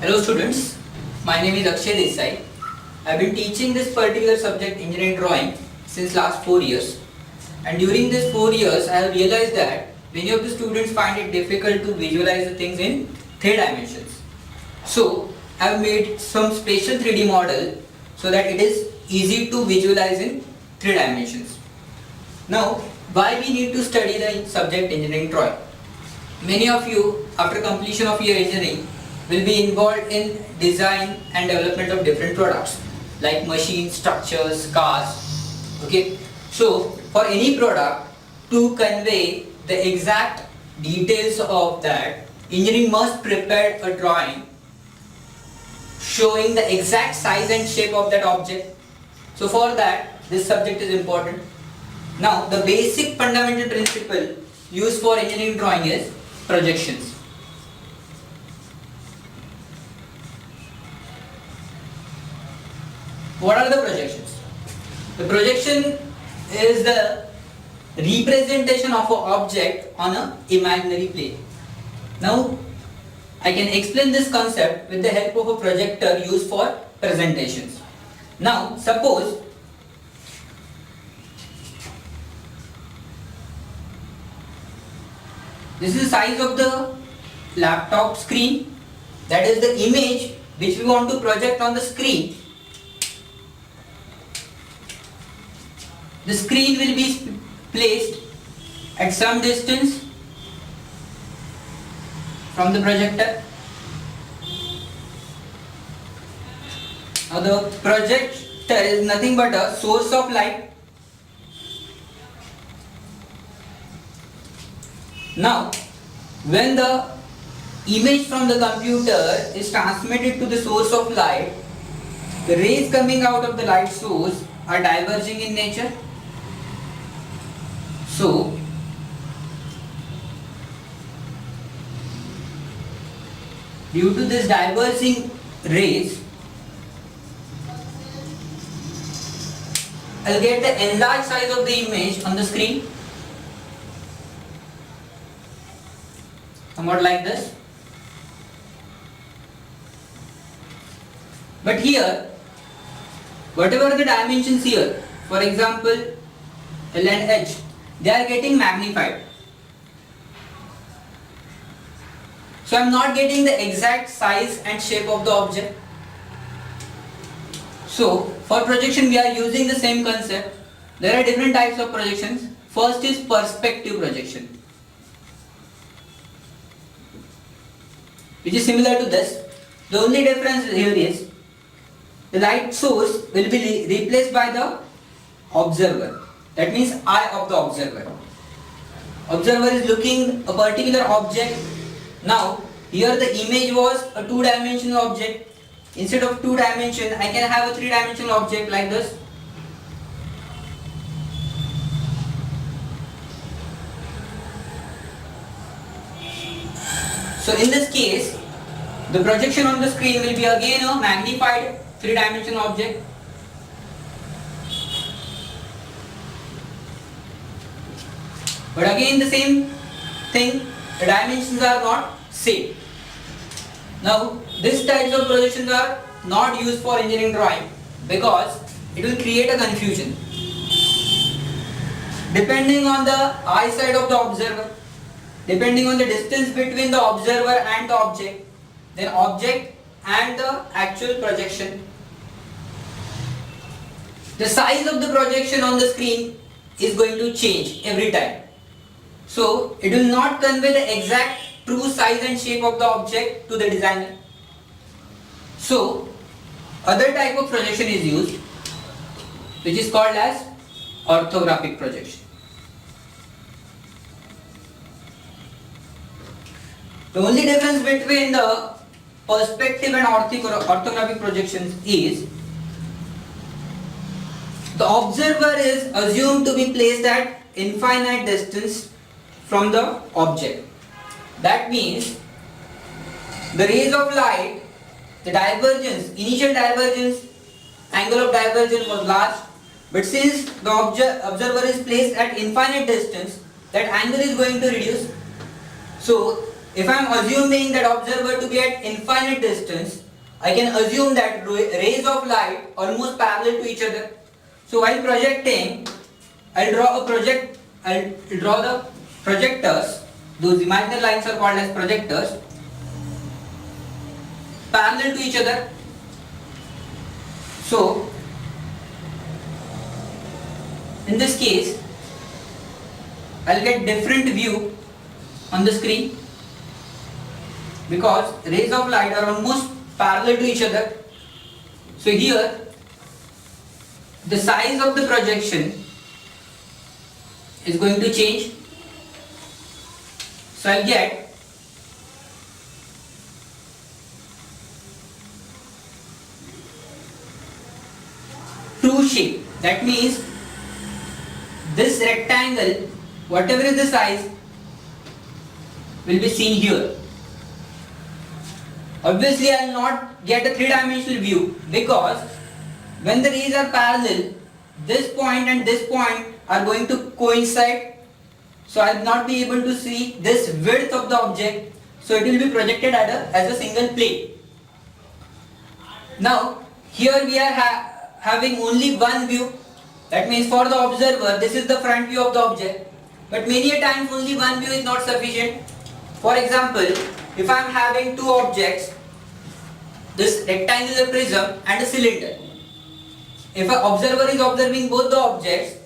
Hello students, my name is Akshay Desai. I have been teaching this particular subject engineering drawing since last 4 years, and during these 4 years I have realized that many of the students find it difficult to visualize the things in 3 dimensions. So I have made some special 3D model so that it is easy to visualize in 3 dimensions. Now why we need to study the subject engineering drawing? Many of you after completion of your engineering will be involved in design and development of different products like machines, structures, cars. Okay, so for any product, to convey the exact details of that, engineering must prepare a drawing showing the exact size and shape of that object. So for that, this subject is important. Now the basic fundamental principle used for engineering drawing is projections. What are the projections? The projection is the representation of an object on an imaginary plane. Now, I can explain this concept with the help of a projector used for presentations. Now, suppose this is the size of the laptop screen, that is the image which we want to project on the screen. The screen will be placed at some distance from the projector. Now the projector is nothing but a source of light. Now when the image from the computer is transmitted to the source of light, the rays coming out of the light source are diverging in nature. So, due to this diverging rays, I'll get the enlarged size of the image on the screen, somewhat like this. But here, whatever the dimensions here, for example L and H, they are getting magnified. So I am not getting the exact size and shape of the object. So for projection we are using the same concept. There are different types of projections. First is perspective projection, which is similar to this. The only difference here is the light source will be replaced by the observer. That means eye of the observer. Observer is looking a particular object. Now here the image was a 2-dimensional object. Instead of 2 dimension, I can have a 3-dimensional object like this. So in this case, the projection on the screen will be again a magnified 3-dimensional object. But again the same thing, the dimensions are not same. Now these types of projections are not used for engineering drawing because it will create a confusion. Depending on the eyesight of the observer, depending on the distance between the observer and the object, then object and the actual projection, the size of the projection on the screen is going to change every time. So it will not convey the exact true size and shape of the object to the designer. So other type of projection is used, which is called as orthographic projection. The only difference between the perspective and orthographic projections is the observer is assumed to be placed at infinite distance from the object. That means the rays of light, the divergence, initial divergence, angle of divergence was large, but since the observer is placed at infinite distance, that angle is going to reduce. So if I am assuming that observer to be at infinite distance, I can assume that rays of light almost parallel to each other. So while projecting, I'll draw the projectors. Those imaginary lines are called as projectors, parallel to each other. So in this case, I'll get different view on the screen because rays of light are almost parallel to each other. So here the size of the projection is going to change. So I'll get true shape. That means this rectangle, whatever is the size, will be seen here. Obviously I will not get a three-dimensional view because when the rays are parallel, this point and this point are going to coincide. So I will not be able to see this width of the object. So it will be projected as a single plane. Now here we are having only one view. That means for the observer, this is the front view of the object. But many a times only one view is not sufficient. For example, if I am having two objects, this rectangular prism and a cylinder. If an observer is observing both the objects,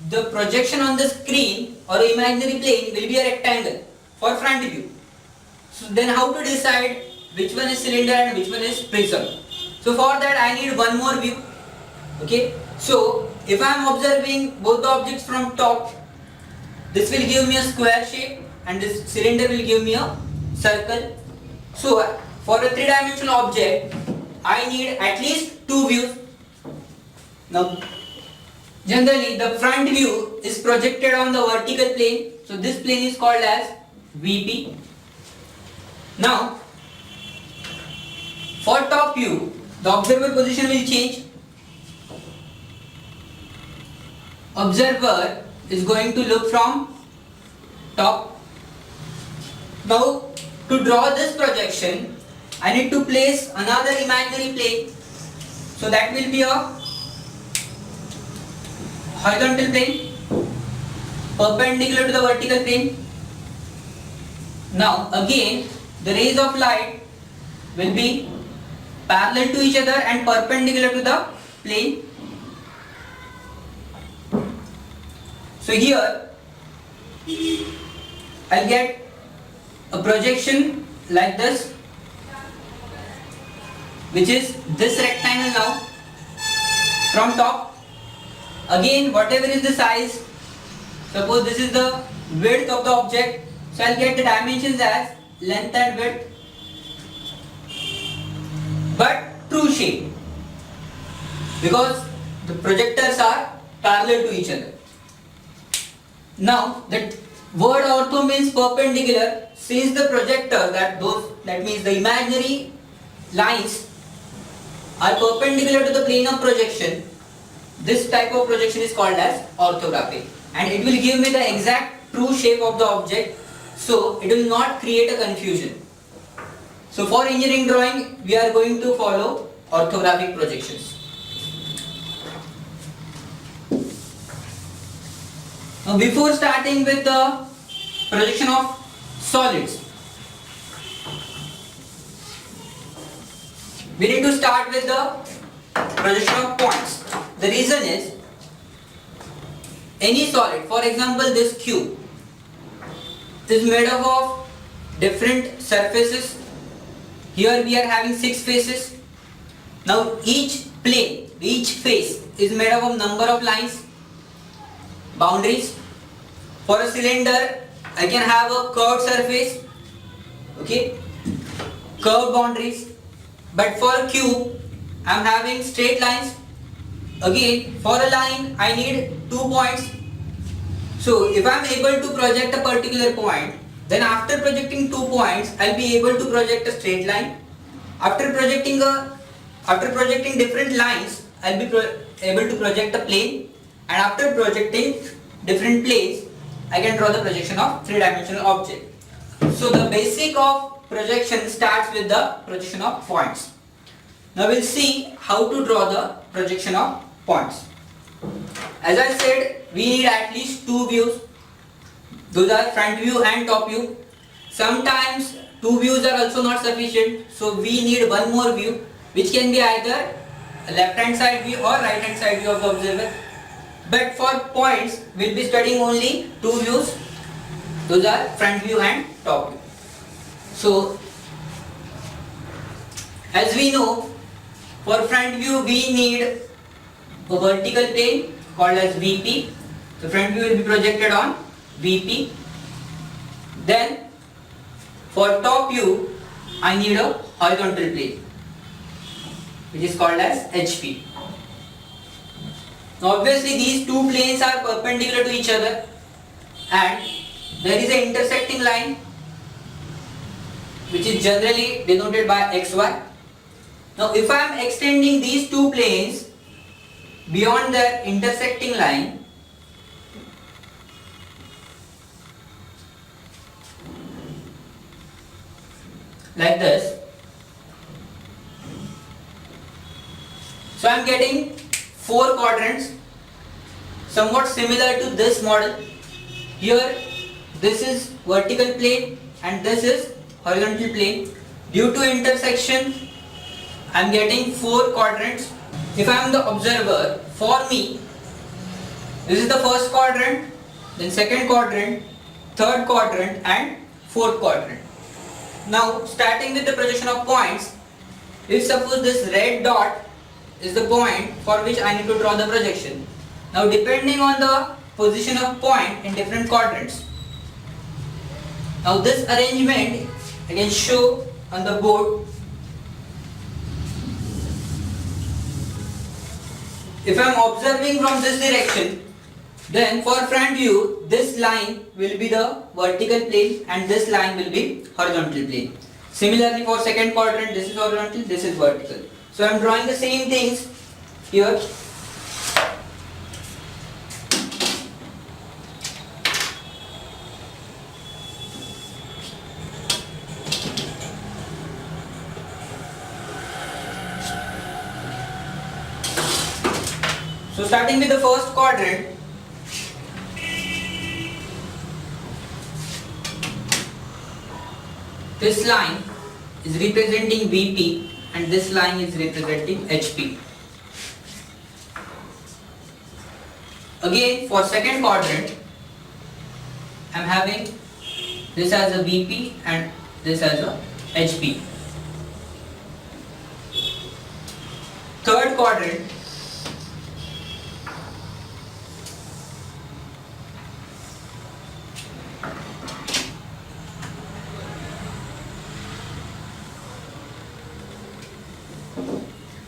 the projection on the screen or imaginary plane will be a rectangle for front view. So then how to decide which one is cylinder and which one is prism? So for that I need one more view. Okay. So if I am observing both the objects from top, this will give me a square shape and this cylinder will give me a circle. So for a three-dimensional object, I need at least two views. Now generally the front view is projected on the vertical plane. So this plane is called as VP. Now for top view, the observer position will change. Observer is going to look from top. Now to draw this projection, I need to place another imaginary plane. So that will be a horizontal plane perpendicular to the vertical plane. Now again the rays of light will be parallel to each other and perpendicular to the plane. So here I'll get a projection like this, which is this rectangle now from top. Again, whatever is the size, suppose this is the width of the object, so I'll get the dimensions as length and width, but true shape because the projectors are parallel to each other. Now that word ortho means perpendicular. Since the projector, that means the imaginary lines are perpendicular to the plane of projection, this type of projection is called as orthographic, and it will give me the exact true shape of the object, so it will not create a confusion. So for engineering drawing, we are going to follow orthographic projections. Now before starting with the projection of solids, we need to start with the projection of points. The reason is, any solid, for example this cube, is made up of different surfaces. Here we are having 6 faces. Now each plane, each face is made up of number of lines, boundaries. For a cylinder, I can have a curved surface, okay, curved boundaries. But for a cube, I am having straight lines. Again, for a line, I need 2 points. So if I am able to project a particular point, then after projecting 2 points, I will be able to project a straight line. After projecting different lines, I will be able to project a plane. And after projecting different planes, I can draw the projection of three-dimensional object. So the basic of projection starts with the projection of points. Now we'll see how to draw the projection of points. As I said, we need at least two views. Those are front view and top view. Sometimes two views are also not sufficient, so we need one more view, which can be either a left hand side view or right hand side view of the observer. But for points, we'll be studying only two views. Those are front view and top view. So, as we know, for front view we need a vertical plane called as VP. The front view will be projected on VP. Then, for top view, I need a horizontal plane, which is called as HP. Now obviously these two planes are perpendicular to each other and there is an intersecting line which is generally denoted by XY. Now if I am extending these two planes beyond the intersecting line, like this, so I am getting four quadrants somewhat similar to this model. Here this is vertical plane and this is horizontal plane. Due to intersection, I am getting four quadrants. If I am the observer, for me this is the first quadrant, then second quadrant, third quadrant and fourth quadrant. Now starting with the projection of points, if suppose this red dot is the point for which I need to draw the projection. Now depending on the position of point in different quadrants. Now this arrangement I can show on the board. If I am observing from this direction, then for front view this line will be the vertical plane and this line will be horizontal plane. Similarly for second quadrant, this is horizontal, this is vertical. So I am drawing the same things here. So starting with the first quadrant, this line is representing VP and this line is representing HP. Again for second quadrant, I am having this as a VP and this as a HP. Third quadrant,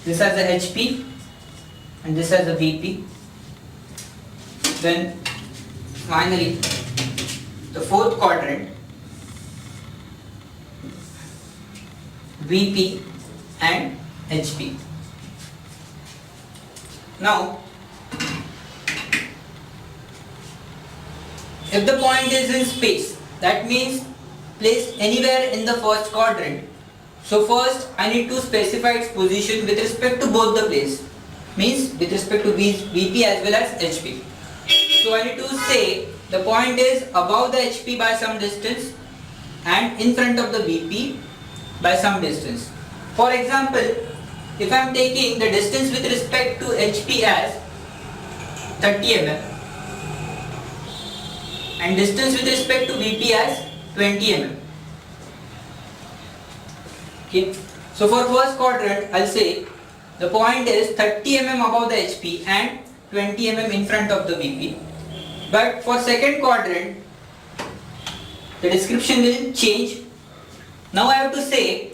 this has a HP and this has a VP. Then finally the fourth quadrant, VP and HP. Now if the point is in space, that means placed anywhere in the first quadrant. So first I need to specify its position with respect to both the planes, means with respect to VP as well as HP. So I need to say the point is above the HP by some distance and in front of the VP by some distance. For example, if I am taking the distance with respect to HP as 30 mm and distance with respect to VP as 20 mm. Okay. So for first quadrant, I'll say the point is 30 mm above the HP and 20 mm in front of the VP. But for second quadrant, the description will change. Now I have to say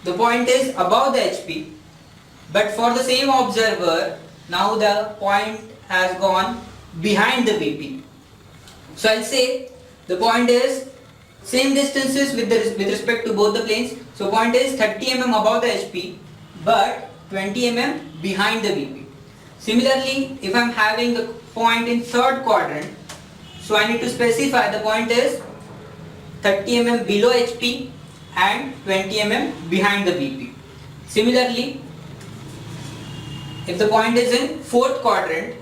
the point is above the HP, but for the same observer, now the point has gone behind the VP. So I'll say the point is same distances with respect to both the planes. So point is 30 mm above the HP but 20 mm behind the VP. Similarly, if I am having the point in third quadrant, so I need to specify the point is 30 mm below HP and 20 mm behind the VP. Similarly, if the point is in fourth quadrant,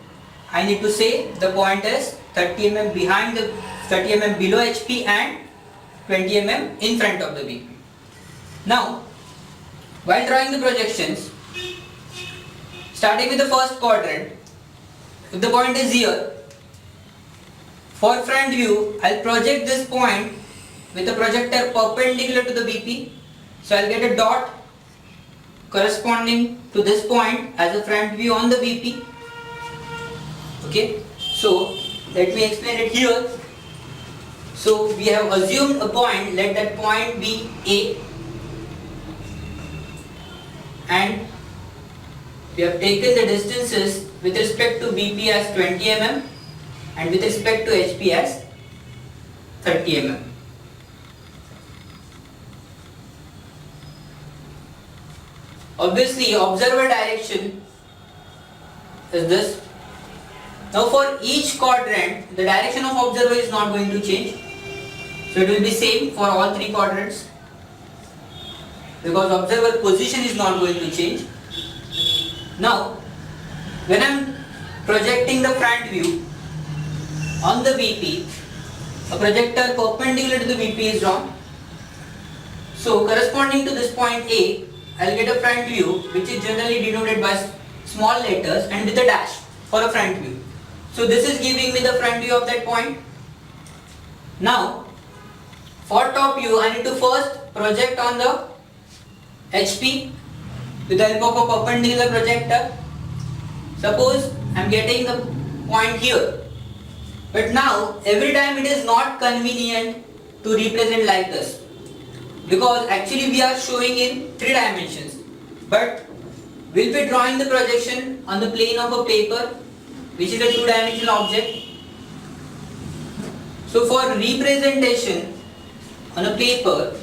I need to say the point is 30 mm behind the 30 mm below HP and 20 mm in front of the VP. Now, while drawing the projections, starting with the first quadrant, if the point is here, for front view, I'll project this point with a projector perpendicular to the VP. So I'll get a dot corresponding to this point as a front view on the VP. Okay, so let me explain it here. So we have assumed a point, let that point be A, and we have taken the distances with respect to VP as 20 mm and with respect to HP as 30 mm. Obviously, observer direction is this. Now for each quadrant, the direction of observer is not going to change. So it will be same for all three quadrants, because observer position is not going to change. Now, when I am projecting the front view on the VP, a projector perpendicular to the VP is drawn. So corresponding to this point A, I will get a front view which is generally denoted by small letters and with a dash for a front view. So this is giving me the front view of that point. Now, for top view, I need to first project on the HP with the help of a perpendicular projector. Suppose I am getting the point here, but now every time it is not convenient to represent like this, because actually we are showing in 3 dimensions, but we'll be drawing the projection on the plane of a paper which is a 2-dimensional object. So for representation on a paper,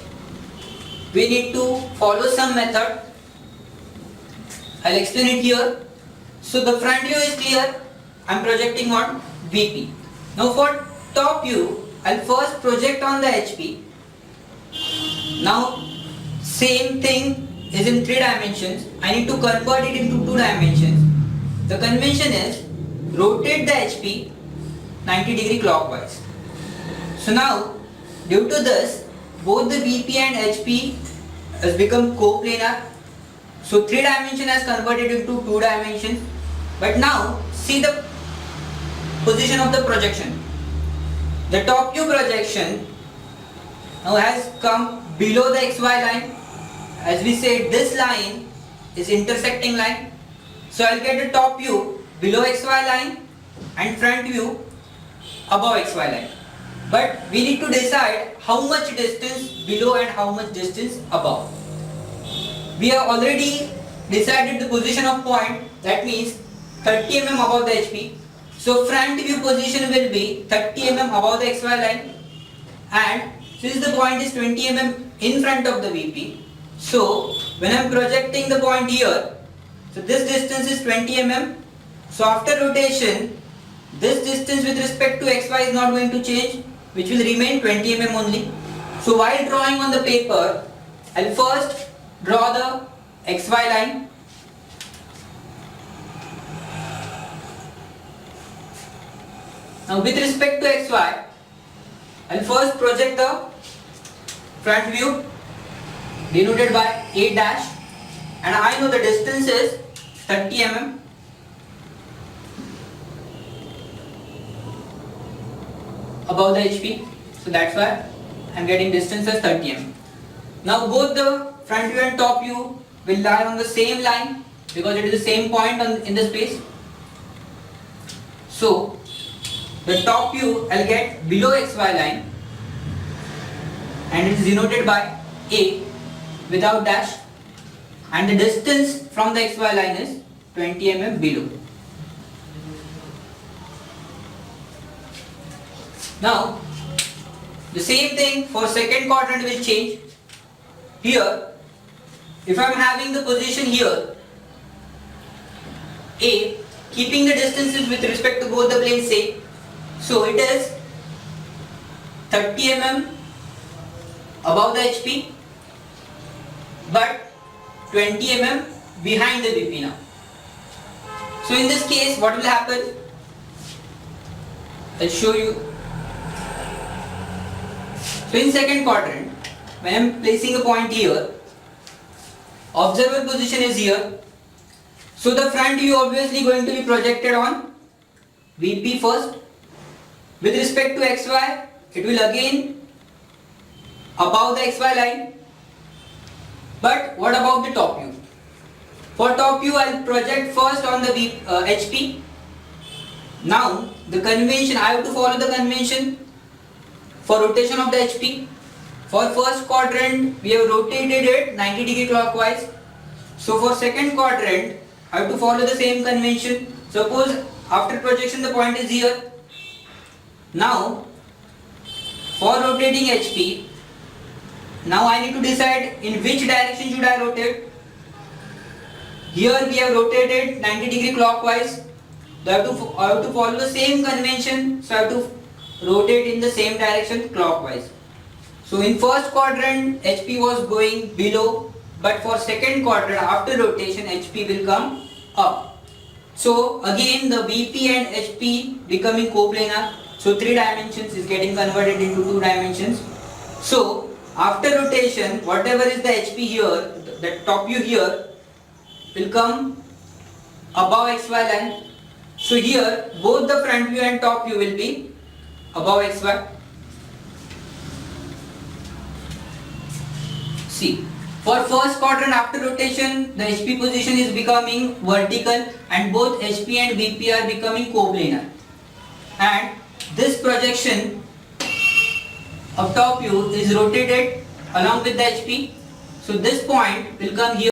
we need to follow some method. I'll explain it here. So the front view is clear. I'm projecting on VP. Now for top view, I'll first project on the HP. Now same thing is in 3 dimensions. I need to convert it into 2 dimensions. The convention is rotate the HP 90° clockwise. So now due to this, both the VP and HP has become coplanar. So 3 dimension has converted into 2 dimensions. But now see the position of the projection. The top view projection now has come below the XY line. As we said, this line is intersecting line. So I'll get the top view below XY line and front view above XY line. But we need to decide how much distance below and how much distance above. We have already decided the position of point, that means 30 mm above the HP. So front view position will be 30 mm above the XY line, and since the point is 20 mm in front of the VP, so when I am projecting the point here, so this distance is 20 mm. So after rotation, this distance with respect to XY is not going to change, which will remain 20 mm only. So while drawing on the paper, I will first draw the XY line. Now with respect to XY, I will first project the front view denoted by A dash, and I know the distance is 30 mm. Above the HP, so that's why I am getting distance as 30 mm. Now both the front view and top view will lie on the same line because it is the same point in the space. So the top view I'll get below XY line, and it is denoted by A without dash, and the distance from the XY line is 20 mm below. Now the same thing for second quadrant will change. Here, if I am having the position here A, keeping the distances with respect to both the planes same, so it is 30 mm above the HP, but 20 mm behind the VP now. So in this case, what will happen? I'll show you. So in second quadrant, when I am placing a point here, observer position is here. So the front view obviously going to be projected on VP first. With respect to XY, it will again above the XY line. But what about the top view? For top view, I will project first on the HP. Now the convention, I have to follow the convention for rotation of the HP. For first quadrant, we have rotated it 90 degree clockwise. So for second quadrant, I have to follow the same convention. Suppose after projection the point is here. Now for rotating HP, now I need to decide in which direction should I rotate. Here we have rotated 90 degree clockwise. So I have to follow the same convention. So I have to rotate in the same direction clockwise. So in first quadrant HP was going below, but for second quadrant after rotation HP will come up. So again the VP and HP becoming coplanar. So 3 dimensions is getting converted into 2 dimensions. So after rotation, whatever is the HP here, the top view here will come above XY line. So here both the front view and top view will be above XY. See, for first quadrant after rotation, the HP position is becoming vertical and both HP and VP are becoming coplanar. And this projection of top view is rotated along with the HP. So this point will come here.